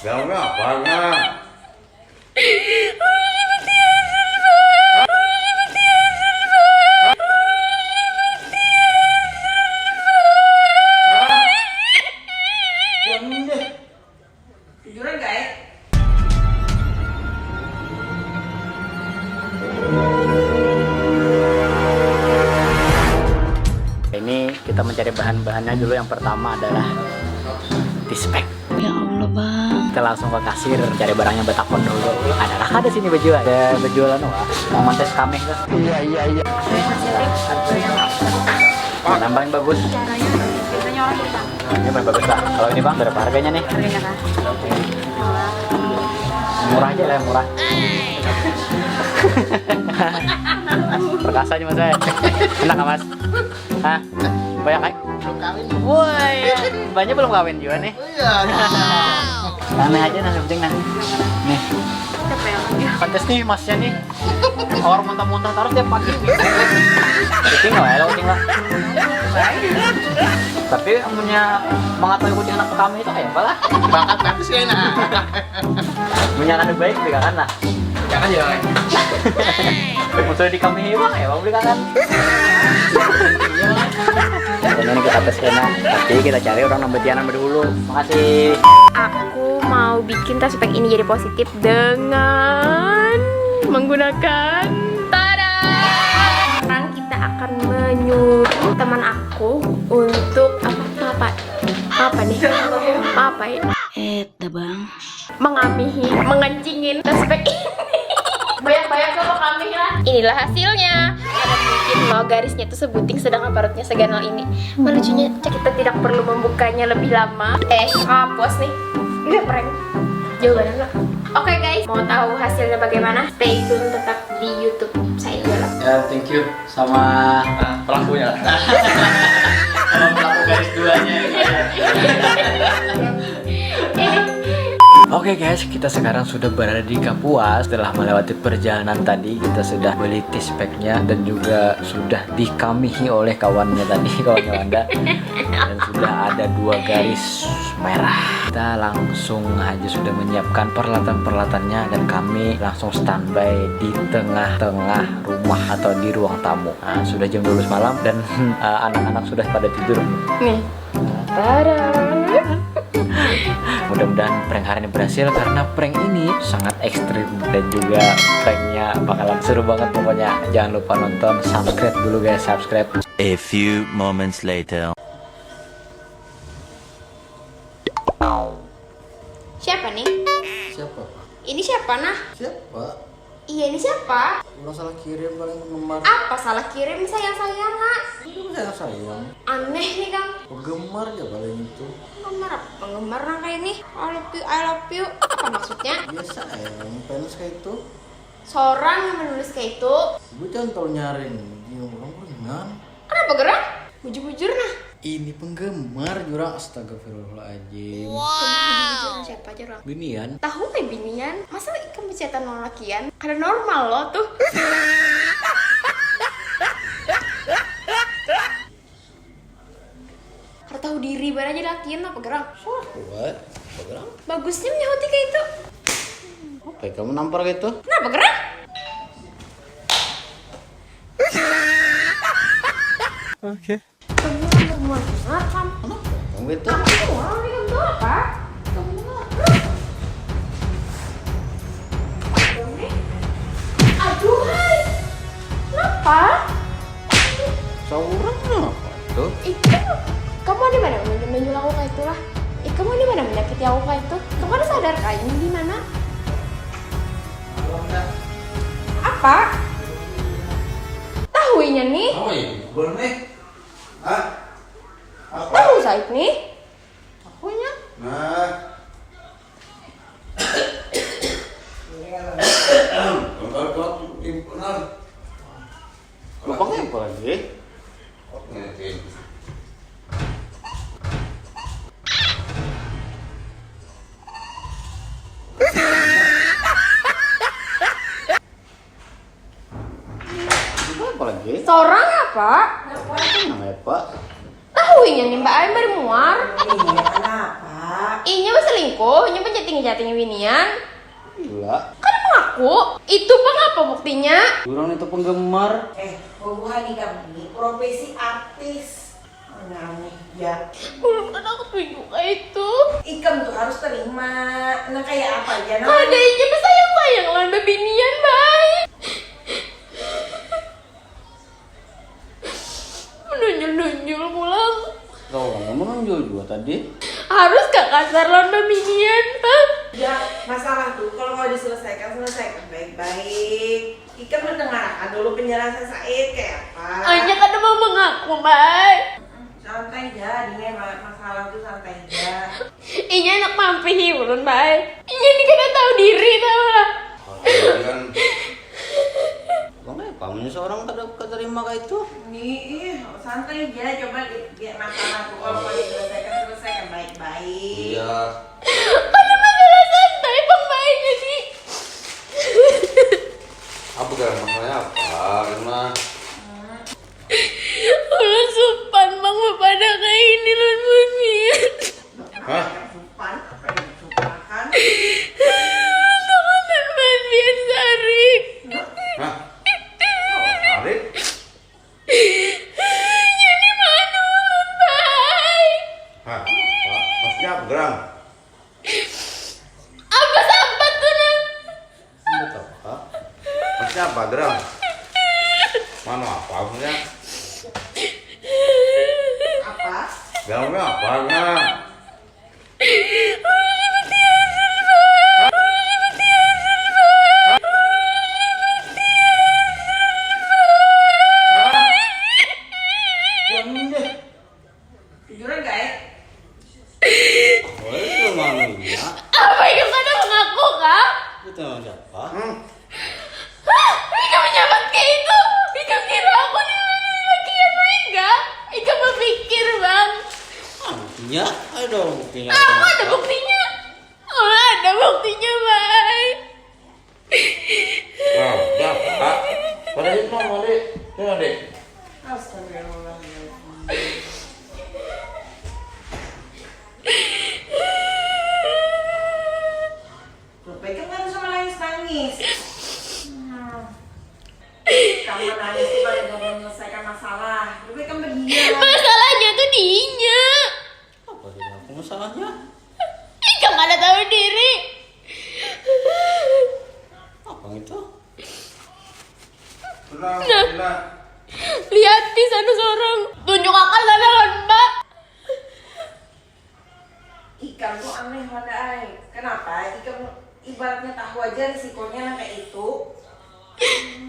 Dalamnya apanya? Jujuran gak ya? Ini kita mencari bahan-bahannya dulu. Yang pertama adalah tispek. Ya Allah bang. Kita langsung ke kasir cari barangnya, betakon dulu. Ada sini baju, ada berjualan wah. Mau tes kami kan? Iya. Nah, nambahin bagus. Biasanya orang bilang. Ini paling bagus lah. Kalau ini bang, berapa harganya nih? Harganya kan? Murah aja lah, murah. Perkasa aja mas saya. Enak nggak mas? Hah? Banyak kan? Belum kawin. Woi, banyak belum kawin juga nih. Iya. Aneh aja nah, yang penting nah. Nih, Siapa yang lagi? pantes nih masnya nih. Orang muntah-muntah terus tiap pagi. Kucing nggak ya, kucing nggak? Tapi punya mengatakan kucing anak kami itu kayak apa lah? Bakat nanti sih enak. Punya anak baik beli kangen lah. Jangan ya. Musuh di kami bang ya, bang beli kangen. Pokoknya ini kita tes kena, tapi kita cari orang nambetianan berdulu. Makasih. Aku mau bikin tispek ini jadi positif dengan menggunakan tada. Sekarang kita akan menyuruh teman aku untuk apa nih? Apa ya? Bang. Mengamihi, mengencingin tispek ini. Banyak-banyak sama kami lah. Inilah hasilnya. Ada mungkin loh garisnya itu sebuting sedangkan parutnya seganal ini. Melucunya kita tidak perlu membukanya lebih lama. Hapus nih. Ini prank. Jawabannya enggak. Oke guys, mau tahu hasilnya bagaimana? Stay tune tetap di YouTube saya Jola. Ya, thank you sama pelakunya. Sama pelaku garis duanya. Oke guys, kita sekarang sudah berada di Kapuas. Setelah melewati perjalanan tadi, kita sudah beli tispeknya dan juga sudah dikamihi oleh kawannya tadi, kawannya Wanda. Dan sudah ada 2 garis merah. Kita langsung aja sudah menyiapkan peralatan-peralatannya dan kami langsung standby di tengah-tengah rumah atau di ruang tamu. Nah, sudah jam 12 malam dan anak-anak sudah pada tidur. Nih. Tada. Mudah-mudahan prank hari ini berhasil karena prank ini sangat ekstrim dan juga pranknya bakalan seru banget pokoknya. Jangan lupa nonton, subscribe dulu guys, subscribe. A few moments later. Siapa nih? Siapa? Ini siapa nah? Siapa? Iya ini siapa? Orang salah kirim paling penggemar. Apa salah kirim sayang-sayang ha? Itu sayang. Aneh nih kang. Penggemar ya paling itu. Penggemar apa? Penggemar nang kayak ini. I love you. Apa maksudnya? Biasa ya, fans kayak itu. Seorang yang menulis kayak itu. Gue jangan tau nyaring. Dia orang ringan. Kenapa gerak? Bujur-bujur nah. Ini penggemar jurang, astagfirullahaladzim. Bujur-bujur siapa aja orang? Binian. Tahu kayak binian? Masa ikan becetan nol lakian? Ada normal loh tuh. Harus tahu diri baru aja lakian apa gerang? What? Apa gerang? Bagusnya menyauti kayak itu. Apa ya, kamu nampar gitu? Kenapa gerang? Oke. Kamu benar kamu. Kamu gitu? Orang ini kamu apa? Kamu aduh hai. Kenapa? Saurang apa itu? Kamu di mana menjual aku kayak itulah? Kamu di mana menyakiti aku kayak itu? Kamu ada sadar kayak ini di mana? Apa? Tahuinya nih? Oh iya, boleh. Hah? Apa? Tahu Said nih? Tahunya? Nah. Lupangnya apa lagi? Apa lagi? Seorang apa? Namanya Pak. Tahuinya nih Mbak Ain baru muar. Iya, kenapa? Inya mah selingkuh, inya nyoba chatting Winian? Gila. Kan mengaku. Itu bang apa buktinya? Orang itu penggemar. Hubungan nih kami profesi artis. Aneh ya. Belum kan aku bingung kayak itu. Ikam tuh harus terima. Nah kayak apa aja nah? Ada aja sayang lawan bebinian baik. Menunjul pulang. Kau orang menunjuk juga tadi. Harus gak kasar lawan bebinian, Bang? Ya masalah tuh kalau mau selesaikan baik-baik. Ikam mendengarkan dulu penjelasan Said kayak apa. Hanya kan mau mengaku, baik. Santai aja, dengan masalah tuh santai aja. Inya anak mampi ulun, baik. Inya ini kada tahu diri tau lah. Kalian Bang, kamu seorang keterima kayak itu? Nih, santai aja. Coba lihat masalah tuh kalau mau selesaikan baik-baik. iya. Ada masalah santai, Bang, baik jadi. Apa kan masalahnya apa? Karena Ulun supan, Bang, pada kayak ini lawan bebinian. hah? Supan, apa yang disupakan? Kamu bebinian Sarik. Hah? Arif? Jadi mana ulun, baik. Hah? Maksudnya apa geram? Apa sambat tuh, Nang? Betul. Maksudnya apa geram? Mana apa maksudnya? Apa? Geramnya apa? Geram? Jujuran gak ya? Oh, itu manunya. Apa yang kada mengaku, Kak? Itu emang siapa? Ika menyambat kayak itu. Ika kira aku nih laki yang lain gak? Ika berpikir, Bang. Buktinya? Ayo buktinya. Aku ada buktinya. Oh, ada buktinya, baik. Nah, siapa? Pada itu mau dek. Tengok dek. Astagfirullahaladzim. Rupanya kan harus sama nangis. Kamu nangis itu pada mau menyelesaikan masalah. Rupanya kan berdiam. Masalahnya tuh dinya. Apa sih aku masalahnya? Ika kada tahu diri. Apa itu? Tenang, Nah. tenang. Lihat di sana seorang. Tunjuk akal sana kan, Mbak. Ikan tuh aneh pada ay. Kenapa? Ikan ibaratnya tahu aja risikonya kayak itu.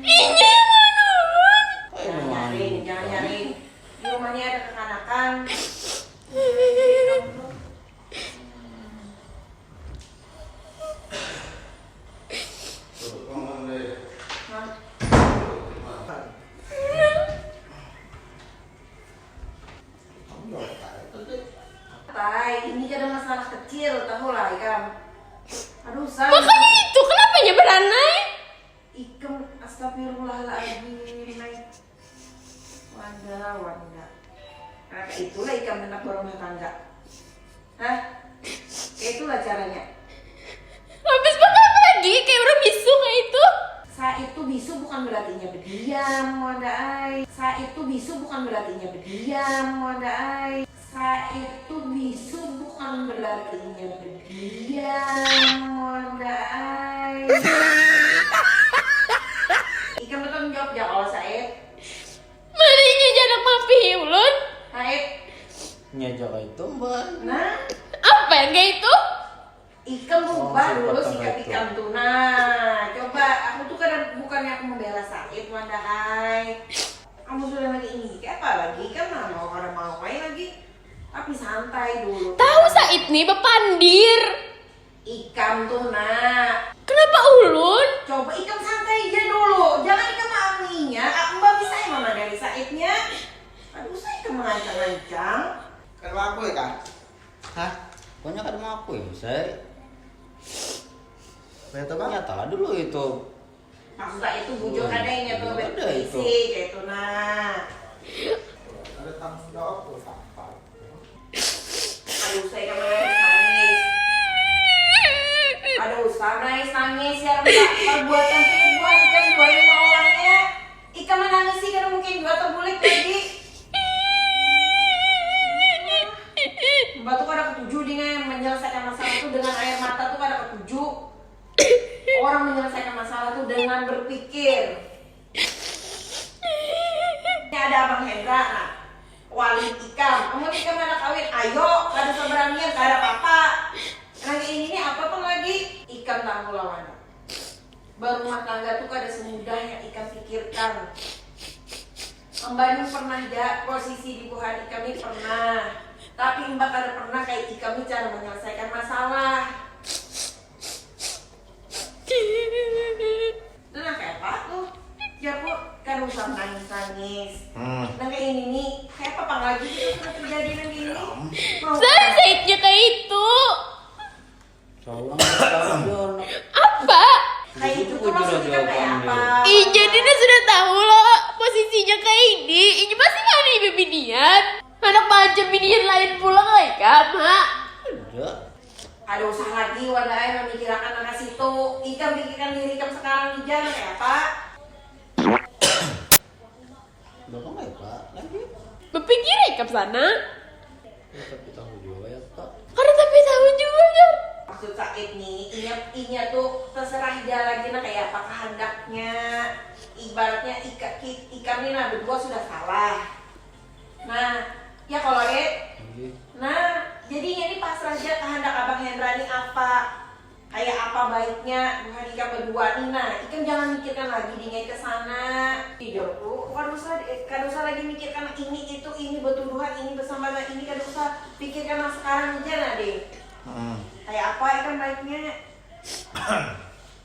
Inya yang mana, Ulun? Jangan nyari. Di rumahnya ada kekanakan. Tai, ini ada masalah kecil, tahu lah Ikam. Aduh, sayang. Makanya itu, kenapa nya beranai? Ikam, astagfirullahaladzim. Wanda. Karena itulah Ikam anak berumah tangga. Hah? Kayak itulah caranya. Habis bakal apa lagi? Kayak orang bisu kayak itu. Sa itu bisu bukan berartinya berdiam, Wanda Ai. Sa itu bisu bukan berartinya berdiam, Wanda Ai. Sa itu bisu bukan berartinya berdiam, Wanda Ai. Ikan betul jawab ya kalau Said. Marinya jarak mafi, Ulun. Said, Nyajak itu mbak. nah, Apa yang kayak itu? Ikan berubah dulu sifat sikap itu. Ikan tuh. Nah, coba aku tuh kan bukannya aku membela Said, Wanda Ai. Kamu sudah lagi ini, kayak apa lagi? Kan mau kada mau main lagi. Tapi santai dulu. Tahu Said nih bepandir. Ikam tuh nak. Kenapa Ulun? Coba Ikam santai aja dulu. Jangan Ikam mengamininya. Mbak bisa ya mama dari Saidnya. Aduh saya Ikam mengancang-ancang. Kan aku ya kak? Hah? Pokoknya kan mau aku ya, saya. Ternyata bang? Nyata dulu itu. Maksudnya itu bujur ada yang nyetul Ada itu. berisi kayak itu nah. Ada tanggung jawab tuh apa? Aduh saya Ikam menangis. ketujuh dengan menyelesaikan masalah itu dengan air mata tuh kada ketujuh. Orang menyelesaikan masalah tuh dengan berpikir. Ini ada Abang Hendra, nah, wali Ikam. Kamu Ikam ada kawin, ayo, kada seberanian, kada apa-apa. Nah ini apa pun lagi, Ikam tak mau lawan. Berumah tangga tuh kada semudah yang Ikam pikirkan. Mbak ini pernah ya posisi di buhan Ikam ini pernah. Tapi Mbak kada pernah kayak Ikam ini cara menyelesaikan masalah. Nah kayak apa tuh? Ya bu, kan usah nangis-nangis. Nah kayak ini nih, kayak apa lagi itu sudah terjadi nanti ini? Mau Saya Saidnya kayak itu. Apa? kayak itu tuh maksudnya kayak apa? Ih, jadi dia sudah tahu loh posisinya kayak ini. Ini pasti mana ibu binian. Anak macam binian lain pulang lagi kan, Mak? Ada usah lagi wadai memikirkan anak situ. Ikam pikirkan diri Ikam sekarang di jalan kayak apa? Bapak nggak ya Pak? Lagi? Berpikir ke sana. Tapi tahu juga ya Pak. Karena tapi tahu juga Jar. Maksud Said nih, inya tuh terserah dia lagi nah kayak apa kehendaknya. Ibaratnya Ikam nih nah berdua sudah salah. Nah, ya kalau nah jadinya ini pasrah aja kehendak Abang Hendra ini apa. Kayak apa baiknya bukan Ikam berdua nih. Nah, Ikam jangan mikirkan lagi dingai ke sana. Tidur tuh, kan usah lagi mikirkan ini itu ini bertuduhan ini bersama ini kan usah pikirkan sekarang aja nah deh. Kayak apa Ikam baiknya?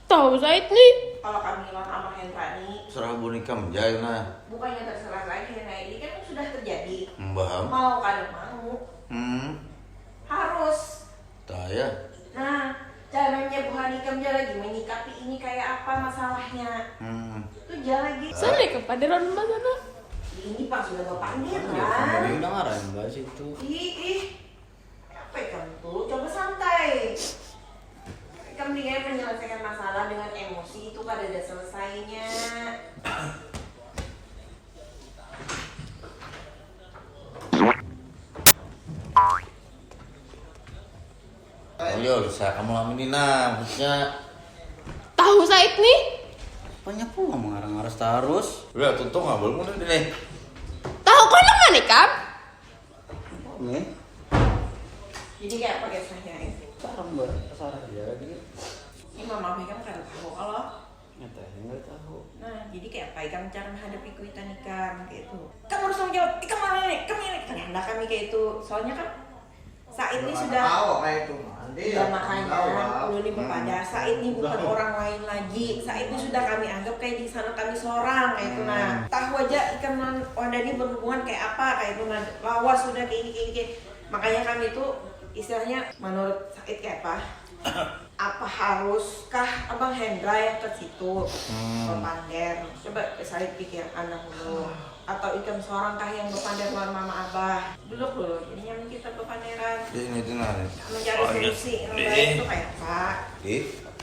Tahu Said nih. Kalau kami lawan Abang Hendra nih, Serah boneka menjahil nah. bukannya terserah lagi nah ini kan sudah terjadi. Mbah. Mau kada mau, harus. Taya. Nah, caranya bukan Ikam dia lagi menyikapi ini kayak apa masalahnya. Tuh dia lagi. Sana kepada rumah sana. Ini Pak sudah bapak Ini kan. udah ngarahin Mbak situ. Ih, apa Ikam tuh? Coba santai. Ikam dengan menyelesaikan masalah dengan emosi itu kada ada selesainya. Ayo, bisa kamu lamin nah, maksudnya. Tahu Said nih. Apanya pula mengarang-arang terus? Udah tutup nggak boleh mulai deh. Tahu kau nama nih Kam? Nih, Jadi kayak apa kisahnya ini? sarang sarang dia lagi. Ini mama Ikam kada tahu kalau. Nyatanya nggak tahu. Nah, jadi kayak apa Ikam cara menghadapi kuitan Ikam kayak itu. Kamu harus tanggung jawab. Ikam mana ini? Kamu ini. Ternyata kami kayak itu. Soalnya kan Said ini sudah. Ya makanya perlu diperpada. Said ini bukan orang lain lagi. Said ini sudah kami anggap kayak di sana kami seorang kayak itu nah. Tahu aja Ikam Wandani berhubungan kayak apa kayak itu nah. Lawas sudah kayak ini. Makanya kami itu istilahnya menurut Said kayak apa? Apa haruskah Abang Hendra yang ke situ berpander? Coba Said pikirkan dulu. Atau Ikam seorang kah yang berpander lawan mama abah? Dulu jadinya kita berpanderan. Ini itu nah. Mencari solusi yang baik itu kayak apa?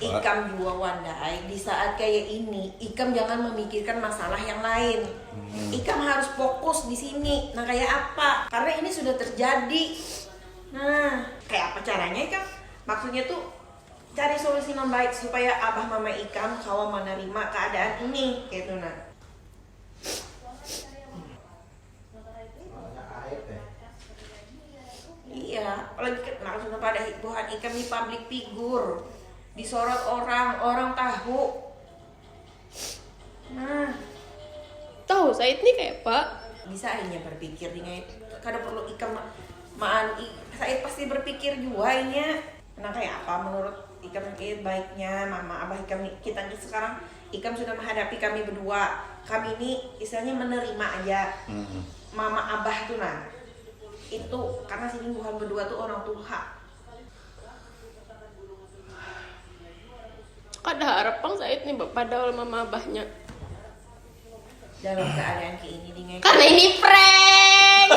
Ikam juga Wandai di saat kayak ini Ikam jangan memikirkan masalah yang lain. Ikam harus fokus di sini. Nah kayak apa? Karena ini sudah terjadi. Nah kayak apa caranya Ikam? Maksudnya tuh cari solusi yang baik supaya abah mama Ikam kawan menerima keadaan ini kayak itu nah. Iya, apalagi maksudnya pada Tuhan Ikam di public figure, disorot orang tahu. Nah, Tahu Said nih kayak apa? bisa hanya berpikir dengan kada perlu Ikam saya pasti berpikir juga ini. Nah kayak apa menurut Ikam baiknya mama abah Ikam kita sekarang Ikam sudah menghadapi kami berdua. Kami ini istilahnya menerima aja. Mama abah tuh nah. Itu karena sini bukan berdua tuh orang tua. Kada harap Bang Said nih pada mama abahnya. Dalam keadaan kayak ini dengan Karena ini prank.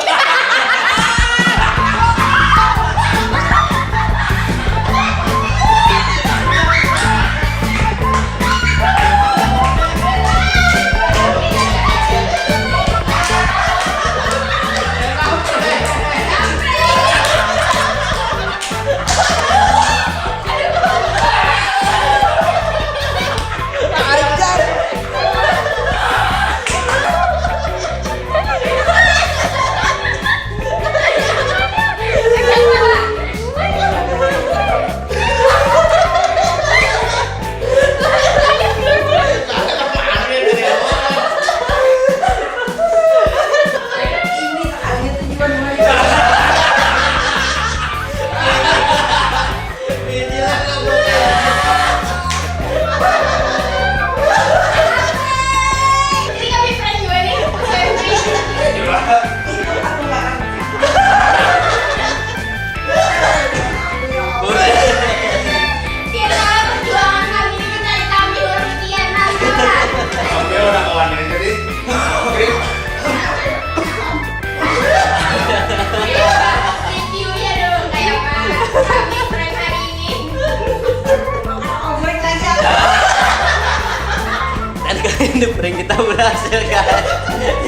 Ini prank kita berhasil guys.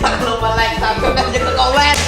Jangan lupa like, subscribe, dan juga komen.